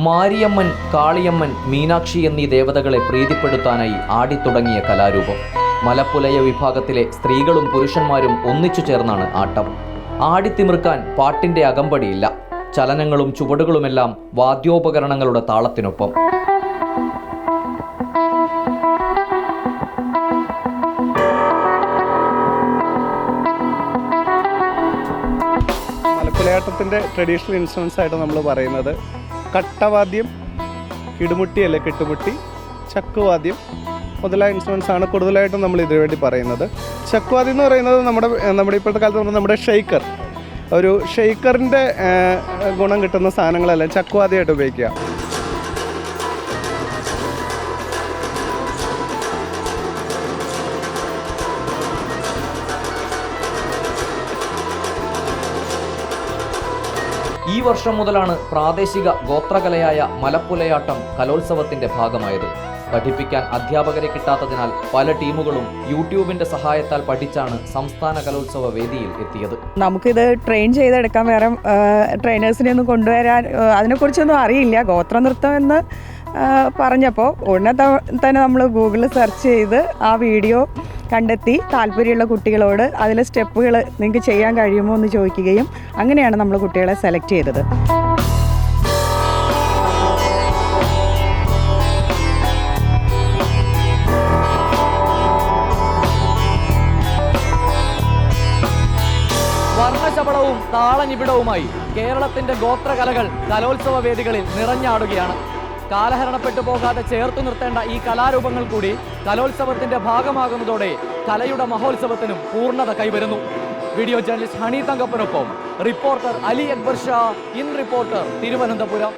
മാരിയമ്മൻ, കാളിയമ്മൻ, മീനാക്ഷി എന്നീ ദേവതകളെ പ്രീതിപ്പെടുത്താനായി ആടിത്തുടങ്ങിയ കലാരൂപം. മലപ്പുലയ വിഭാഗത്തിലെ സ്ത്രീകളും പുരുഷന്മാരും ഒന്നിച്ചു ചേർന്നാണ് ആട്ടം. ആടിത്തിമിർക്കാൻ പാട്ടിന്റെ അകമ്പടിയില്ല. ചലനങ്ങളും ചുവടുകളുമെല്ലാം വാദ്യോപകരണങ്ങളുടെ താളത്തിനൊപ്പം. മലപ്പുലയാട്ടത്തിൻ്റെ ട്രഡീഷണൽ ഇൻസ്ട്രുമെൻസ് ആയിട്ട് നമ്മൾ പറയുന്നത് കട്ടവാദ്യം, കിടുമുട്ടി അല്ലെ കെട്ടുമുട്ടി, ചക്കുവാദ്യം മുതലായ ഇൻസ്ട്രുമെൻസ് ആണ് കൂടുതലായിട്ടും നമ്മൾ ഇതിനു വേണ്ടി പറയുന്നത്. ചക്കുവാദ്യം എന്ന് പറയുന്നത് നമ്മുടെ ഇപ്പോഴത്തെ കാലത്ത് നമ്മുടെ ഷെയ്ക്കർ, ഒരു ഷെയ്ക്കറിൻ്റെ ഗുണം കിട്ടുന്ന സാധനങ്ങളെല്ലാം ചക്കുവാദ്യമായിട്ട് ഉപയോഗിക്കുക. ഈ വർഷം മുതലാണ് പ്രാദേശിക ഗോത്രകലയായ മലപ്പുലയാട്ടം കലോത്സവത്തിന്റെ ഭാഗമായത്. പഠിപ്പിക്കാൻ അധ്യാപകരെ കിട്ടാത്തതിനാൽ പല ടീമുകളും യൂട്യൂബിന്റെ സഹായത്താൽ പഠിച്ചാണ് സംസ്ഥാന കലോത്സവ വേദിയിൽ എത്തിയത്. നമുക്കിത് ട്രെയിൻ ചെയ്തെടുക്കാൻ വേറെ ട്രെയിനേഴ്സിനെ ഒന്നും കൊണ്ടുവരാൻ അതിനെക്കുറിച്ചൊന്നും അറിയില്ല. ഗോത്രനൃത്തം എന്ന് പറഞ്ഞപ്പോൾ ഉടനെ തന്നെ നമ്മൾ ഗൂഗിളിൽ സെർച്ച് ചെയ്ത് ആ വീഡിയോ കണ്ടെത്തി താല്പര്യമുള്ള കുട്ടികളോട് അതിലെ സ്റ്റെപ്പുകൾ നിങ്ങൾക്ക് ചെയ്യാൻ കഴിയുമോ എന്ന് ചോദിക്കുകയും അങ്ങനെയാണ് നമ്മൾ കുട്ടികളെ സെലക്ട് ചെയ്തത്. വർണ്ണശബളവും താളനിബിഡവുമായി കേരളത്തിന്റെ ഗോത്രകലകൾ കലോത്സവ വേദികളിൽ നിറഞ്ഞാടുകയാണ്. കാലഹരണപ്പെട്ടു പോകാതെ ചേർത്തു നിർത്തേണ്ട ഈ കലാരൂപങ്ങൾ കൂടി കലോത്സവത്തിന്റെ ഭാഗമാകുന്നതോടെ കലയുടെ മഹോത്സവത്തിനും പൂർണ്ണത കൈവരുന്നു. വീഡിയോ ജേർണലിസ്റ്റ് ഹണി തങ്കപ്പനൊപ്പം reporter Ali Akbar Shah, in reporter, Thiruvananthapuram.